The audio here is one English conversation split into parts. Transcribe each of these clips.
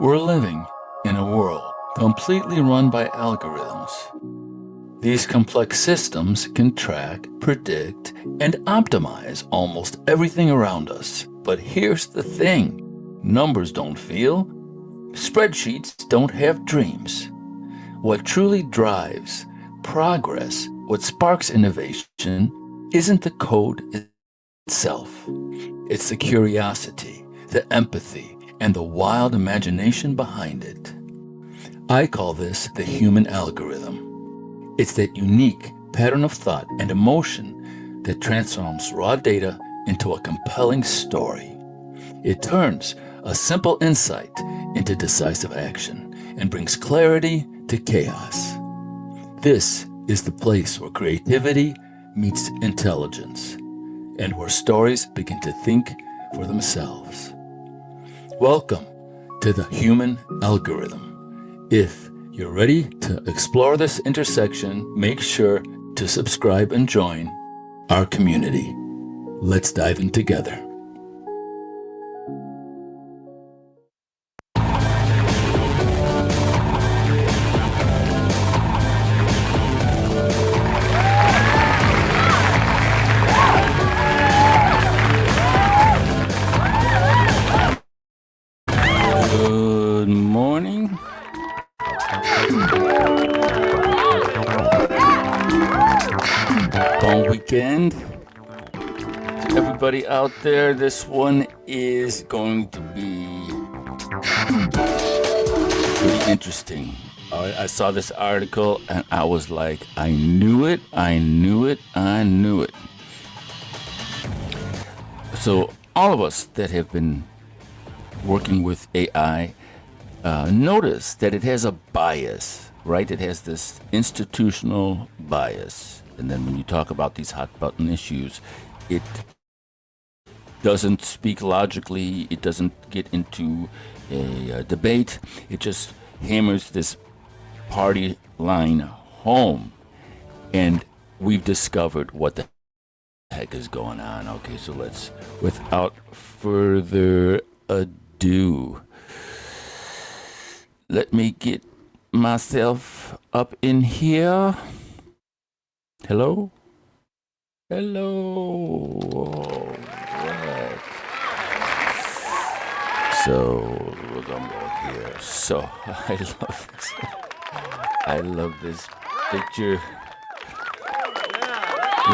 We're living in a world completely run by algorithms. These complex systems can track, predict, and optimize almost everything around us. But here's the thing. Numbers don't feel. Spreadsheets don't have dreams. What truly drives progress, what sparks innovation, isn't the code itself. It's the curiosity, the empathy, and the wild imagination behind it. I call this the human algorithm. It's that unique pattern of thought and emotion that transforms raw data into a compelling story. It turns a simple insight into decisive action and brings clarity to chaos. This is the place where creativity meets intelligence and where stories begin to think for themselves. Welcome to the human algorithm. If you're ready to explore this intersection, make sure to subscribe and join our community. Let's dive in together. Good morning. Bon weekend to everybody out there. This one is going to be pretty interesting. I saw this article and I was like, I knew it. So all of us that have been working with AI, notice that it has a bias, right? It has this institutional bias. And then when you talk about these hot button issues, it doesn't speak logically. It doesn't get into a debate. It just hammers this party line home. And we've discovered what the heck is going on. Okay, so let's, without further ado, let me get myself up in here. Hello? All right. So we're gonna go here. So I love this picture.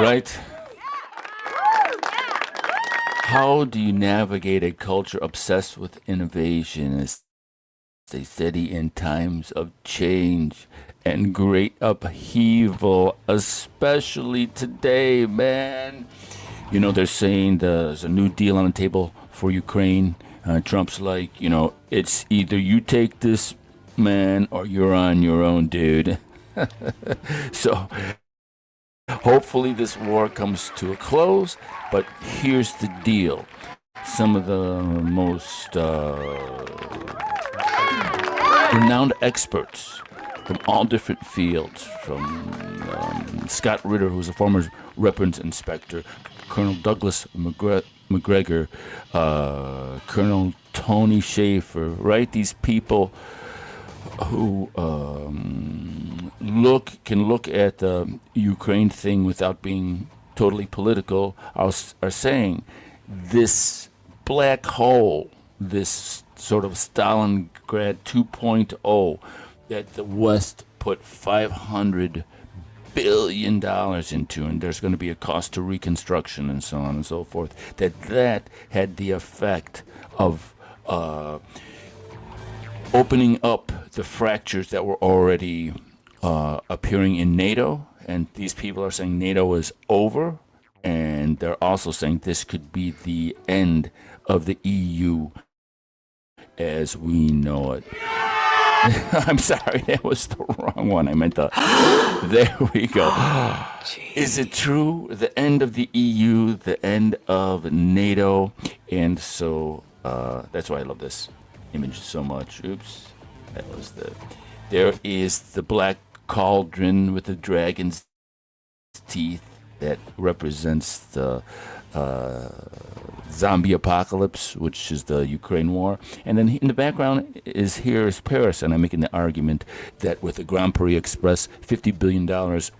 Right? How do you navigate a culture obsessed with innovation as they steady in times of change and great upheaval, especially today, man? You know, they're saying there's a new deal on the table for Ukraine. Trump's like, it's either you take this, man, or you're on your own, dude. So hopefully this war comes to a close, but here's the deal. Some of the most renowned experts from all different fields, from Scott Ritter, who's a former weapons inspector, Colonel Douglas McGregor, Colonel Tony Schaefer, right? These people who can look at the Ukraine thing without being totally political are saying this black hole, this sort of Stalingrad 2.0 that the West put $500 billion into, and there's going to be a cost to reconstruction and so on and so forth, that had the effect of opening up the fractures that were already appearing in NATO. And these people are saying NATO is over, and they're also saying this could be the end of the EU as we know it. I'm sorry, that was the wrong one. I meant the... There we go. Is it true? The end of the EU, the end of NATO. And so that's why I love this image so much. Oops. That was there is the black cauldron with the dragon's teeth that represents the zombie apocalypse, which is the Ukraine war. And then in the background is Paris, and I'm making the argument that with the Grand Paris Express, $50 billion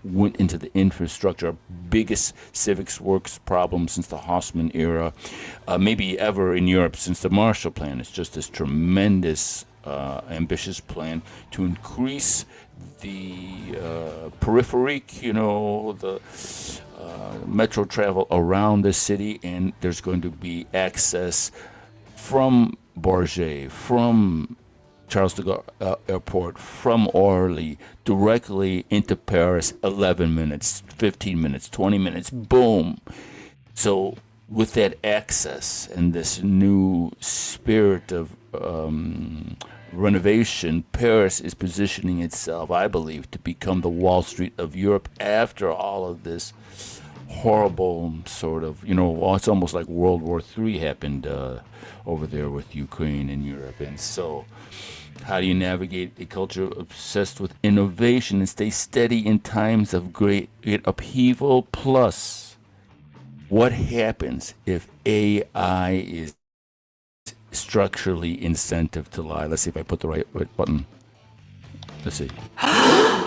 went into the infrastructure, biggest civics works problem since the Haussmann era, maybe ever in Europe since the Marshall Plan. It's just this tremendous, ambitious plan to increase the peripheric, the metro travel around the city, and there's going to be access from Bourget, from Charles de Gaulle Airport, from Orly, directly into Paris, 11 minutes, 15 minutes, 20 minutes, boom. So with that access and this new spirit of renovation, Paris is positioning itself, I believe, to become the Wall Street of Europe after all of this horrible sort of, it's almost like World War III happened over there with Ukraine and Europe. And so how do you navigate a culture obsessed with innovation and stay steady in times of great upheaval? Plus, what happens if AI is structurally incentive to lie? Let's see if I put the right button. Let's see.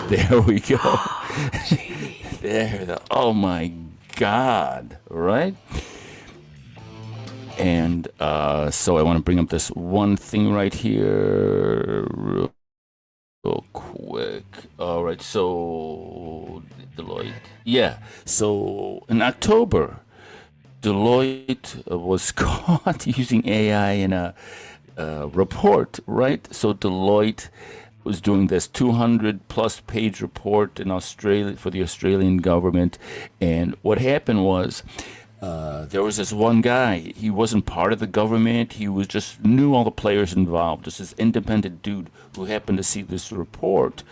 There we go. Oh my God, right? And so I want to bring up this one thing right here real quick. All right, so Deloitte. Yeah, so in October, Deloitte was caught using AI in a report, right? So Deloitte was doing this 200-plus page report in Australia for the Australian government, and what happened was there was this one guy. He wasn't part of the government. He was just knew all the players involved. Just this independent dude who happened to see this report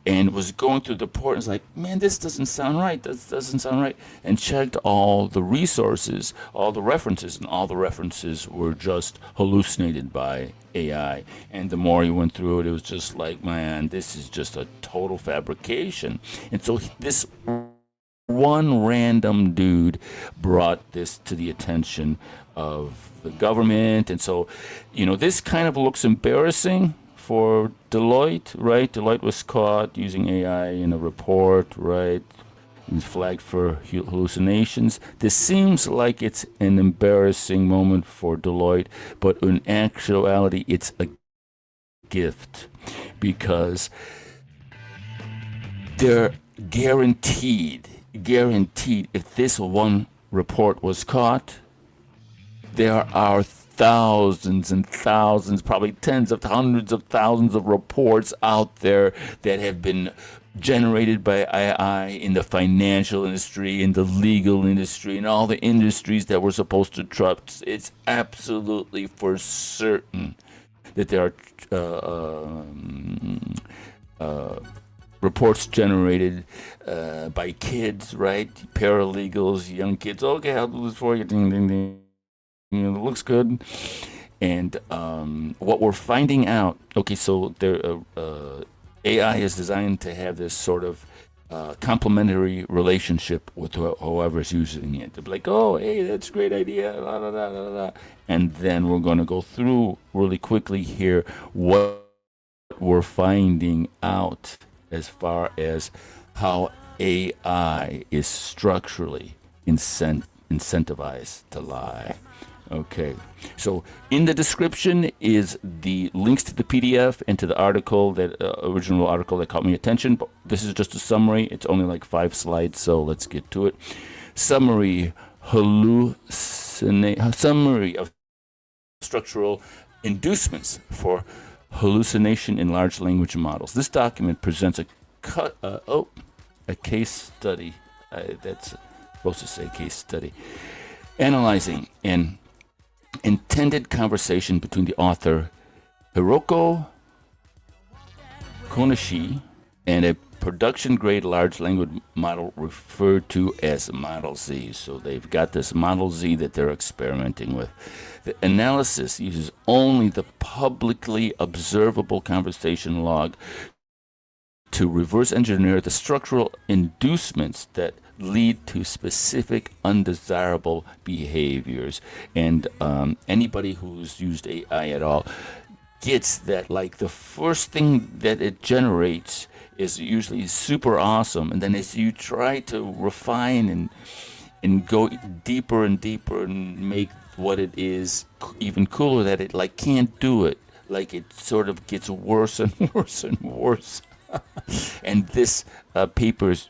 and was going through the report and was like, man, this doesn't sound right. This doesn't sound right. And checked all the resources, all the references, and all the references were just hallucinated by AI. And the more he went through it, it was just like, man, this is just a total fabrication. And so this one random dude brought this to the attention of the government. And so, this kind of looks embarrassing for Deloitte, right? Deloitte was caught using AI in a report, right? He's flagged for hallucinations. This seems like it's an embarrassing moment for Deloitte, but in actuality, it's a gift because they're guaranteed, if this one report was caught, there are thousands and thousands, probably tens of hundreds of thousands of reports out there that have been generated by AI in the financial industry, in the legal industry, in all the industries that we're supposed to trust. It's absolutely for certain that there are reports generated by kids, right? Paralegals, young kids. Okay, I'll do this for you. Ding, ding, ding. It looks good. And what we're finding out, okay, so there, AI is designed to have this sort of complementary relationship with whoever's using it. They'll be like, oh, hey, that's a great idea, la, la, la, la, la. And then we're going to go through really quickly here what we're finding out as far as how AI is structurally incentivized to lie. Okay, so in the description is the links to the PDF and to the article, that original article that caught my attention. But this is just a summary. It's only like 5 slides, so let's get to it. Summary of structural inducements for hallucination in large language models. This document presents a case study. That's supposed to say case study. Analyzing an intended conversation between the author Hiroko Konishi and a production-grade large language model referred to as Model Z. So they've got this Model Z that they're experimenting with. The analysis uses only the publicly observable conversation log to reverse engineer the structural inducements that lead to specific undesirable behaviors. And anybody who's used AI at all gets that, like, the first thing that it generates is usually super awesome, and then as you try to refine and go deeper and deeper and make what it is even cooler, that it like can't do it, like it sort of gets worse and worse and worse. And this paper's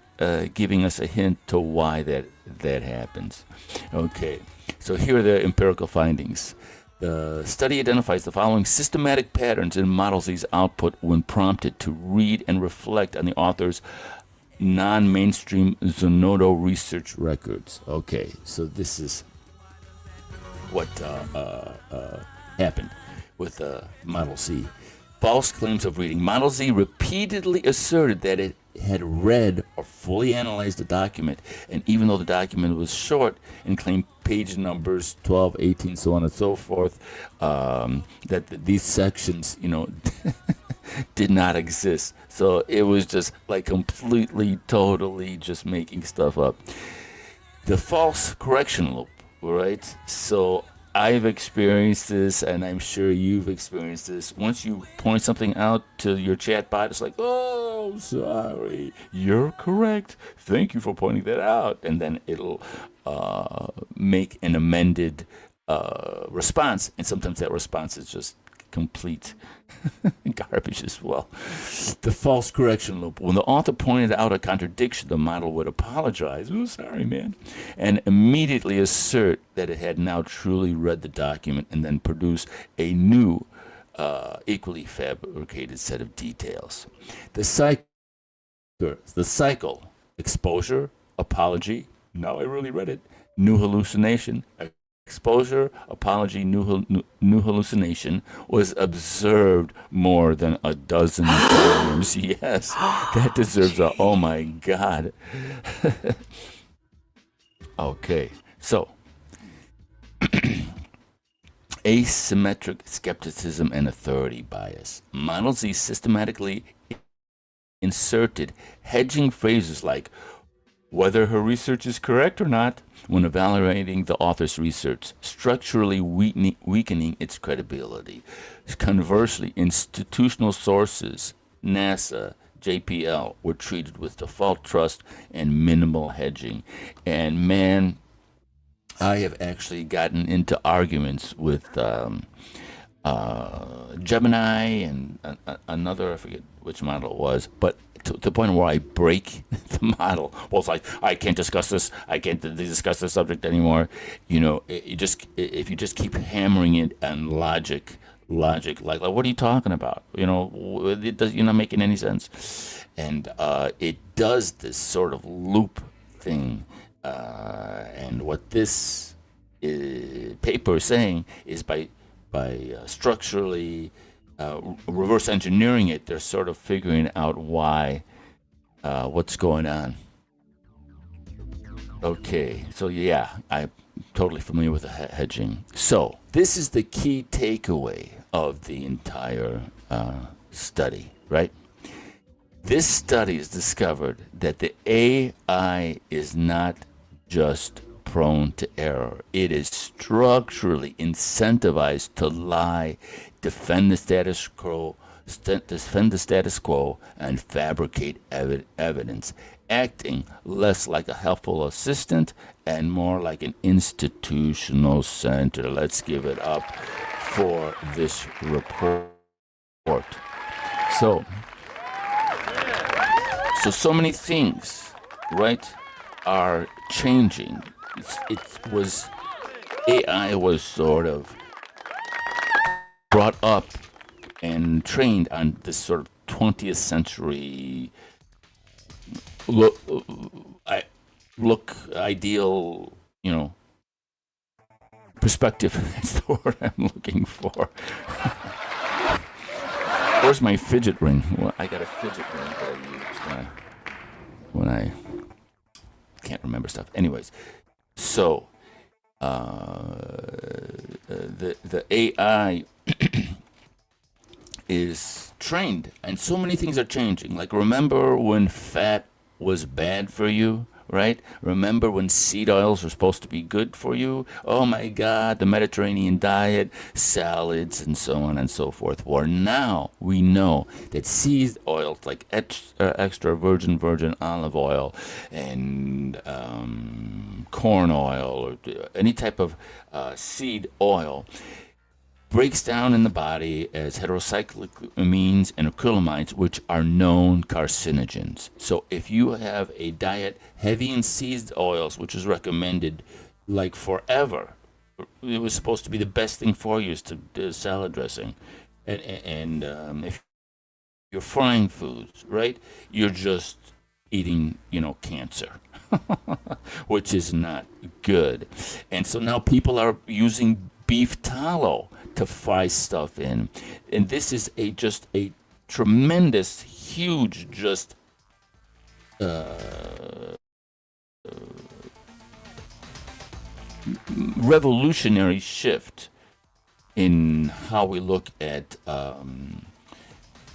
giving us a hint to why that happens. Okay, so here are the empirical findings. The study identifies the following systematic patterns in Model Z's output when prompted to read and reflect on the author's non-mainstream Zenodo research records. Okay, so this is what happened with Model Z. False claims of reading. Model Z repeatedly asserted that it had read or fully analyzed the document, and even though the document was short and claimed page numbers 12, 18, so on and so forth, that these sections, did not exist. So it was just like completely, totally just making stuff up. The false correction loop, right? So I've experienced this, and I'm sure you've experienced this. Once you point something out to your chatbot, it's like, oh, sorry, you're correct. Thank you for pointing that out. And then it'll make an amended response, and sometimes that response is just complete garbage as well. The false correction loop. When the author pointed out a contradiction, the model would apologize. Oh, sorry, man. And immediately assert that it had now truly read the document, and then produce a new, equally fabricated set of details. The cycle: exposure, apology. Now I really read it. New hallucination. Exposure, apology, new hallucination was observed more than a dozen times. Yes, that deserves a, oh my God. Okay, so asymmetric skepticism and authority bias. Model Z systematically inserted hedging phrases like whether her research is correct or not when evaluating the author's research, structurally weakening its credibility. Conversely, institutional sources, NASA, JPL, were treated with default trust and minimal hedging. And man, I have actually gotten into arguments with Gemini and another, I forget which model it was, but to the point where I break the model. Well, it's like, I can't discuss this. I can't discuss this subject anymore. If you just keep hammering it on logic, like what are you talking about? You're not making any sense. And it does this sort of loop thing. And what this paper is saying is by structurally reverse engineering it, they're sort of figuring out why, what's going on. Okay, so yeah, I'm totally familiar with the hedging. So this is the key takeaway of the entire study, right? This study has discovered that the AI is not just prone to error. It is structurally incentivized to lie, defend the status quo, and fabricate evidence, acting less like a helpful assistant and more like an institutional center. Let's give it up for this report. So many things, right, are changing. AI was sort of brought up and trained on this sort of 20th century look ideal, perspective. That's the word I'm looking for. Where's my fidget ring? Well, I got a fidget ring that I use when I can't remember stuff. Anyways, so the AI is trained, and so many things are changing. Like, remember when fat was bad for you, right? Remember when seed oils were supposed to be good for you? Oh my God, the Mediterranean diet, salads, and so on and so forth. Well, now we know that seed oils like extra virgin olive oil and corn oil or any type of seed oil breaks down in the body as heterocyclic amines and acrylamides, which are known carcinogens. So if you have a diet heavy in seed oils, which is recommended like forever, it was supposed to be the best thing for you is to do salad dressing. And if you're frying foods, right, you're just eating, cancer. Which is not good. And so now people are using beef tallow to fry stuff in. And this is just a tremendous, huge, just revolutionary shift in how we look at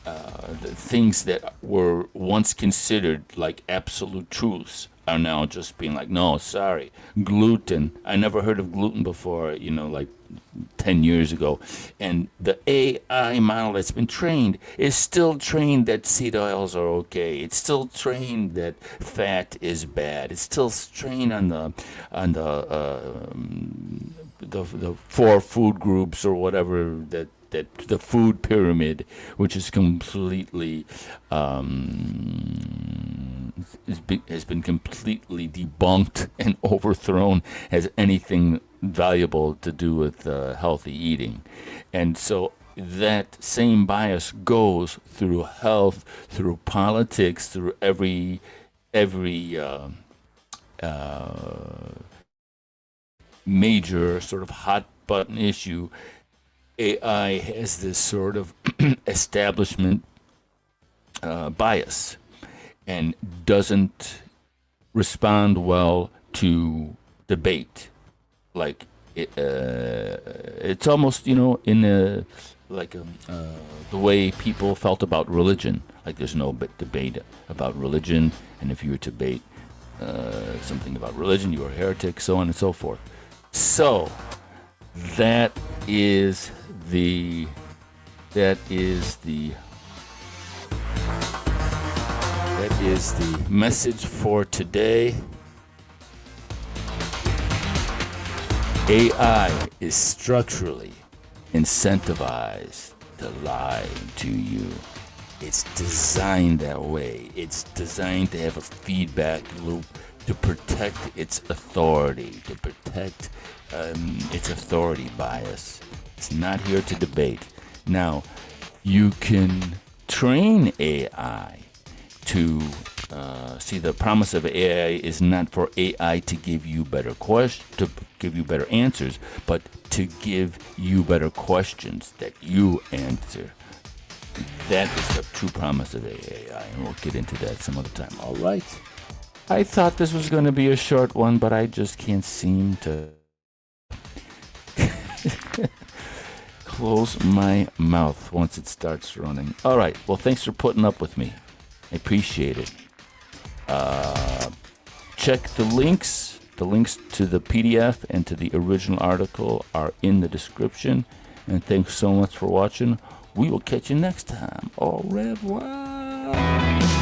the things that were once considered like absolute truths are now just being like, no, sorry, gluten. I never heard of gluten before, like 10 years ago. And the AI model that's been trained is still trained that seed oils are okay. It's still trained that fat is bad. It's still trained on the four food groups or whatever that the food pyramid, which is completely has been completely debunked and overthrown as anything valuable to do with healthy eating. And so that same bias goes through health, through politics, through every major sort of hot button issue. AI has this sort of establishment bias and doesn't respond well to debate. Like it's almost in the way people felt about religion. Like there's no debate about religion, and if you were to debate something about religion, you were a heretic, so on and so forth. So that is the message for today. AI is structurally incentivized to lie to you. It's designed that way. It's designed to have a feedback loop to protect its authority, to protect its authority bias. It's not here to debate. Now, you can train AI to see. The promise of AI is not for AI to give you better answers, but to give you better questions that you answer. That is the true promise of AI, and we'll get into that some other time. All right. I thought this was going to be a short one, but I just can't seem to close my mouth once it starts running. All right. Well, thanks for putting up with me. I appreciate it. Check the links. The links to the PDF and to the original article are in the description. And thanks so much for watching. We will catch you next time. Au revoir.